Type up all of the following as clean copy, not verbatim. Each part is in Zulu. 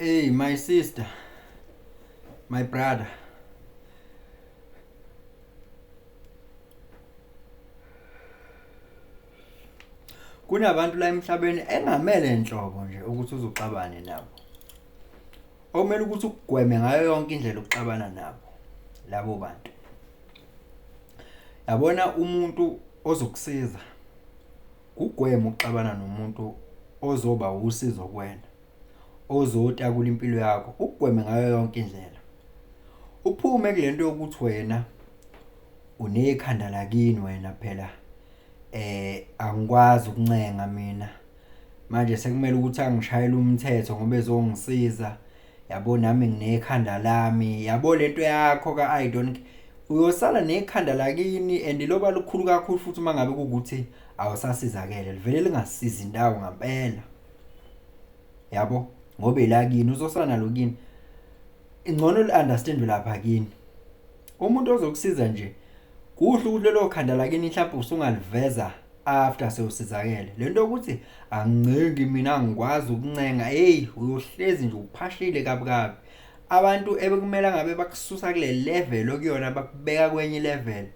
Hey, my sister, my brother. Kunabantu la emhlabeni engamele inhlobo nje ukuthi uzuxabane nabo. Okumele ukuthi ukugweme ngayo yonke indlela ukuxabana nabo labo bantu. Yabona umuntu ozokusiza kugwema ukuxabana nomuntu ozoba usizo kuwena. Ozotakula impilo yakho, ukugweme ngayo yonke indlela. Uphume kulento yokuthi wena unekhanda lakini wena phela angikwazi ukuncenga mina manje sekumele ukuthi angishayele umthetho ngoba ezongisiza yabo nami nginekhanda lami yabo lento yakho ka uyosala nekhanda lakini and loba lukhulu kakhulu futhi mangabe ukuthi awusasizakele livele lingasiza indawo ngempela yabo ngoba elakini uzosala nalokini ingcono li-understand lapha kini umuntu ozokusiza nje kuhle ukuthi lelo khanda lakini mhlawumbe usungaliveza after sewusizakele lento ukuthi angincengi mina angikwazi ukuncenga uyohlezi nje uphashile kabi abantu ebekumela ngabe bakususa kule level okuyona bakubeka kwenye level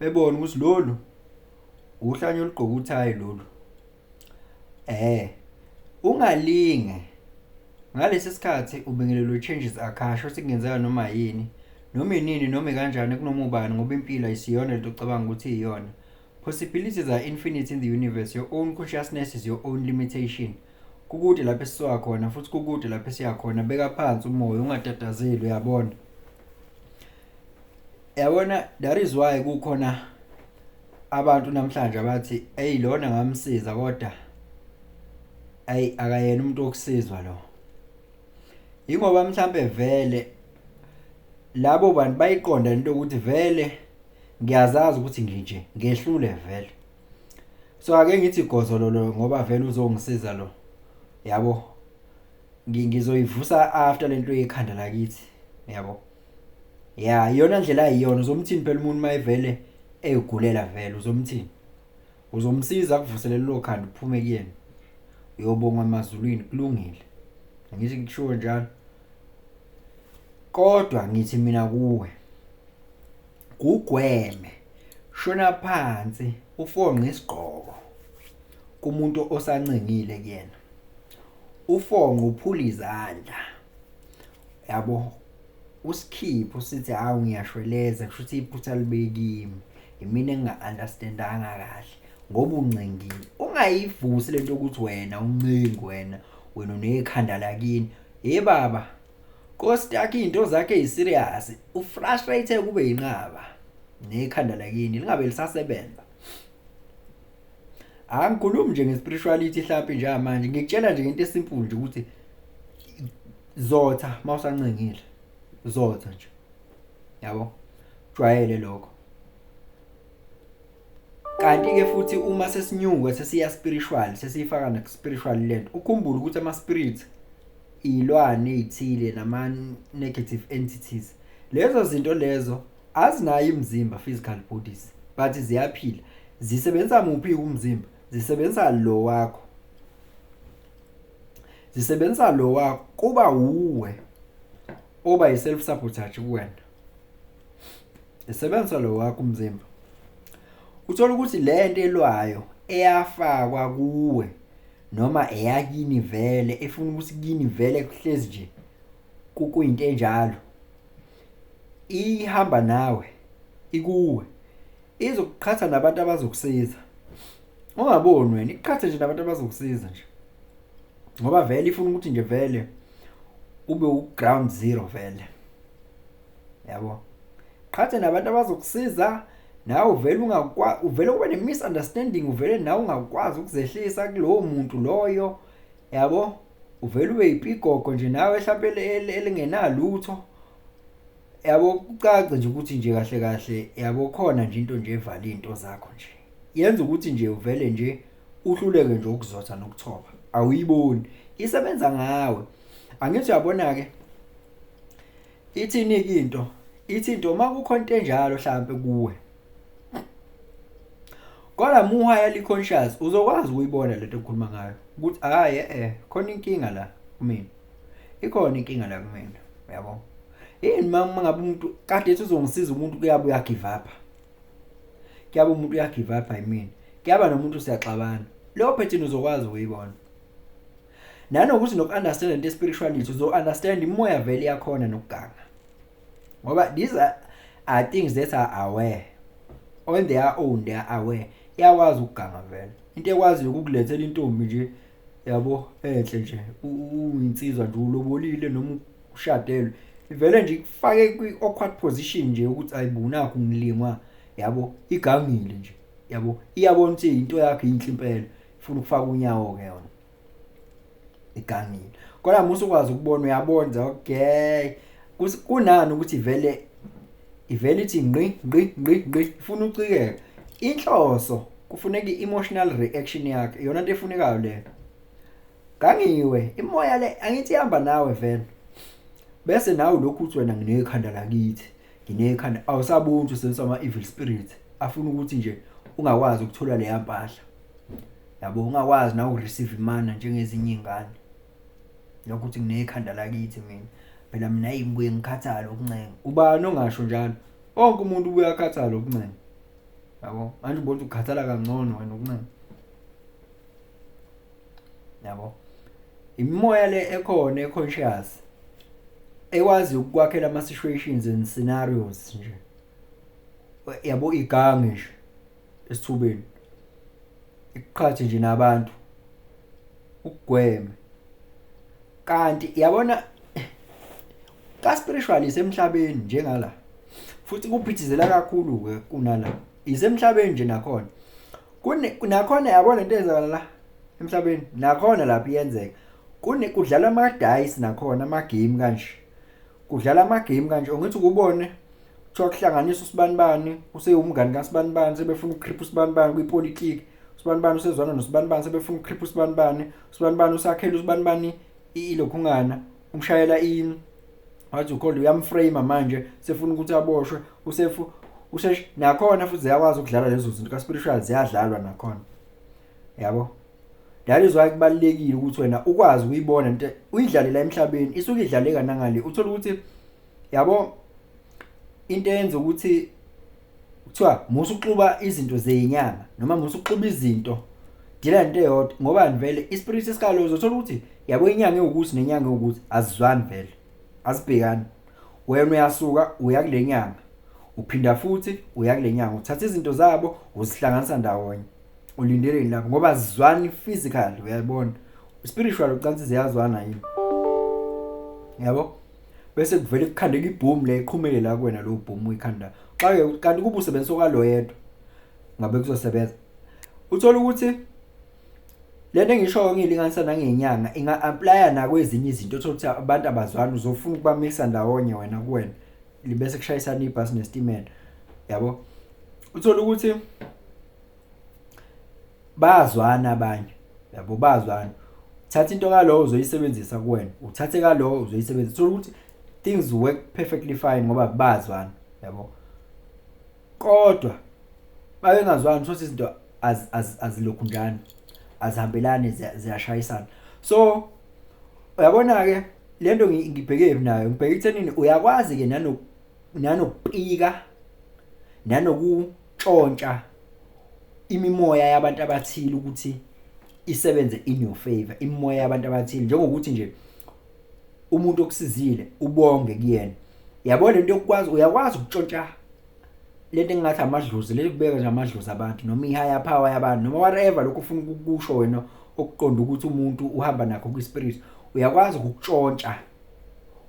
bebona ukuthi lolu uhlanye uligqoka uthayi lolu ungalinge ngalesi sikhathi ubingelelo changes akasho sikungenzeka noma yini noma inini noma kanjani kunoma ubani ngoba impilo ayisiyona lento ocabanga ukuthi iyona. Possibilities are infinite in the universe. Your own consciousness is your own limitation. Kukude lapho esiwa khona futhi kukude lapho esiya khona beka phansi umoya ungatatazeli uyabona. Yabona that is why kukhona abantu namhlanje abathi lona ngamsiza kodwa akayena umuntu okusizwa lo. Ingoba mhlambe vele labo bantu bayiqonda into ukuthi vele ngiyazazi ukuthi nginje ngehlule vele so ake ngithi gozololo ngoba vele uzongisiza lo yabo ngizoyivusa after lento yekhanda lakithi yabo iyona ndlela ayiyona uzomthini phela umuntu mayivele egulela vele uzomsiza kuvuselele lo khanda uphume kuyena uyobonga amazulwini kulungile ngithi ngisho njalo kodwa ngithi mina kuwe kugweme shona phansi ufonqe isigqoko kumuntu osancengile kuyena ufonqe uphula izandla yabo usikhipho usithi hawu ngiyashweleza kusho ukuthi iphutha libekimi imina enginga-understandanga kahle ngoba uncengile ungayivusi lento ukuthi wena uncengi wena unekhanda lakini baba Kostak into zakhe iserious ufrustrate kube inqaba nekhanda lakini lingabe lisasebenza angikhulumi nje ngespirituality mhlawumbe nje manje ngikutshela nje into esimple nje ukuthi zotha mawusancengile zotha nje yabo jwayele lokho kanti ke futhi uma sesinyuka sesiya spiritual sesifaka na spiritual lento ukhumbule ukuthi ama spirits ilwane ezithile nama negative entities lezo zinto lezo azinayo imizimba physical bodies but ziyaphila zisebenza muphi umzimba zisebenza lo wakho kuba uwe oba yi self sabotage kuwena zisebenza lo wakho umzimba uthola ukuthi lento elwayo eyafakwa kuwe noma eyakini vele efuna ukuthi kini vele kuhlezi nje kuyinto enjalo ihamba nawe ikuwe izokuqhatha nabantu abazokusiza ungaboni wena iqhathe nje nabantu abazokusiza nje ngoba vele ifuna ukuthi nje vele ube ground zero vele yabo qhathe nabantu abazokusiza nawe uvele ube ne misunderstanding uvele nawe ungakwazi ukuzehlisa kulowo muntu loyo yabo uvele ube ipigogo nje nawe mhlawumbe elingenalutho yabo kucace nje ukuthi nje kahle yabo khona nje into nje evala into zakho nje yenza ukuthi nje uvele nje uhluleke nje ukuzotha nokuthoba awuyiboni isebenza ngawe angithi uyabona ke ithi into makukhona into enjalo mhlawumbe kuwe kodwa muha yali conscious uzokwazi ukuyibona lento ekhuluma ngayo ukuthi khona inkinga la kumina ikhona inkinga la kumina, yabo. Yini mangabe umuntu kade ethi uzongisiza umuntu kuyabe uyagive up. Kuyabe umuntu uyagive up yimini. Kuyaba nomuntu siyaxabana. Lo phethini uzokwazi ukuyibona. Nanokuthi noku-understand into spirituality uzo-understand imoya vele yakhona nokuganga. Ngoba these are things that are aware. On their own they are aware. Iyakwazi ukuganga vele. Into ekwazi ukukulethela intombi nje yabo enhle nje uyinsizwa nje ulobolile noma ushadelwe. Ivele nje ikufake kwi-awkward position nje ukuthi ayibunakho ngilingwa yabo igangile nje yabo iyabona ukuthi into yakhe inhle impela ifuna ukufaka unyawo ke yona igangile kodwa musukwazi ukubona uyabonza okay kunani ukuthi ivele ithi ngqi ifuna ucikeke inhloso kufuneka i-emotional reaction yakhe yona into efunekayo le gangiwe imoya le angithi ihamba nawe vele bese nawe lokhu uthi wena nginekhanda lakithi nginekhanda awusabuntu sensama evil spirit afuna ukuthi nje ungakwazi ukuthola le yampahla yabo ungakwazi na ureceive imana njengezinye ingane lokho uthi nginekhanda lakithi mina phela mina ngibuye ngikhathala okuncenga ubani ongasho njalo wonke umuntu ubuye akhathala okuncenga yabo manje ubona ukukhathala kangcono wena okuncenga yabo imoya le ekhona econscious ekwazi ukwakhela ama situations and scenarios nje yabo igange nje esithubeni iqhathe nje nabantu ukugweme kanti yabona ka spiritual isemhlabeni njengala futhi kuphithizela kakhulu ke kunala isemhlabeni nje nakhona kunakhona yabona into ezakala la emhlabeni nakhona lapha iyenzeka kudlala ama dice nakhona ama game kanje kudlala ama game kanje ungithi ukubone kuthiwa kuhlanganisa usibanibani useyumngani kaSibanibani sebefuna ukukhipha usibanibani kwipolitiki usibanibani usezwana noSibanibani sebefuna ukukhipha usibanibani usakhela usibanibani ilokhungana umshayela wathi ukhole uyamframe manje sefuna ukuthi aboshwe nakhona futhi ziyakwazi ukudlala lezo zinto ka spiritual ziyadlalwa nakhona yabo dalizwa kubalekile ukuthi wena ukwazi ukuyibona into uyidlale la emhlabeni isuke idlaleka nangale uthola ukuthi yabo into yenza ukuthi kuthiwa musuxuba izinto zezinyanga noma musuxuba izinto dila into eyodwa ngoba vele ispirit esikalozo uthola ukuthi yabo inyanga ukuthi nenyanga ukuthi azizwani vele azibhekani wena uyasuka uya kule nyanga uphinda futhi uya kule nyanga uthatha izinto zabo uzihlanganisa ndawonye ulindele lapho ngoba azizwani physically uyabona spiritual ucansi ziyazwana yini yabo bese kuvele kukhandeka iboom le iqhumele la kuwena lo boom uyikhanda xa kanti kuba usebenzisa kwalo yedwa ngabe kuzosebenza uthola ukuthi lento engisho ngilinganisa nangenyanga inga-applya nakwezinye izinto uthola ukuthi abantu abazwani uzofuna ukubamisa ndawonye wena kuwena libese kushayisana ibhasi nestimela yabo uthola ukuthi bazwana abanye yabo bazwana uthatha into kalo uzoyisebenzisa kuwena uthathe kalo uzoyisebenzisa uthola ukuthi things work perfectly fine ngoba bazwana yabo kodwa bayengazwani uthola izinto azilokhu njani azihambelani ziyashayisana so uyabona ke lento ngibheke nayo ngibheke ithenini uyakwazi ke nanokupika nanokutshontsha imimoya yabantu abathile ukuthi isebenze in your favor imimoya yabantu abathile njengokuthi nje umuntu okusizile ubonge kuyena yabona into yokwazi uyakwazi ukutshontsha lento engathi amadlozi lekubeka nje amadlozi abantu noma ihigher power yabantu noma whatever lokho ufuna ukusho wena okuqonda ukuthi umuntu uhamba nakho kwispirit uyakwazi ukutshontsha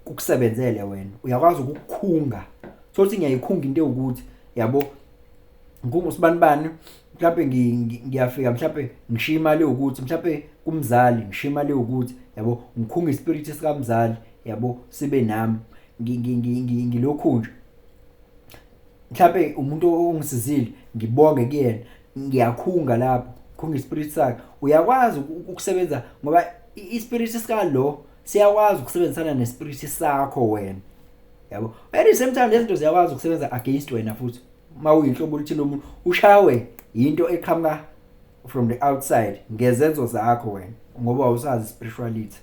ukusebenzele wena uyakwazi ukukhunga sothi ngiyayikhunga into ukuthi yabo ngumusibanibani mhlawumbe ngiyafika mhlawumbe ngishiya imali ukuthi mhlawumbe kumzali ngishiya imali ukuthi yabo ngikhunga ispirit sikamzali yabo sibe nami ngilokhu nje mhlawumbe umuntu ongisizile ngibonge kuyena ngiyakhunga lapho khunga ispirit sakhe uyakwazi ukusebenza ngoba ispirit sikalo siyakwazi ukusebenzisana nespirit sakho wena yabo at the same time lezinto ziyakwazi ukusebenza against wena futhi mawuyinhlobo lithile umuntu ushawe into eqhamuka from the outside ngezenzo zakho wena ngoba awusazi spirituality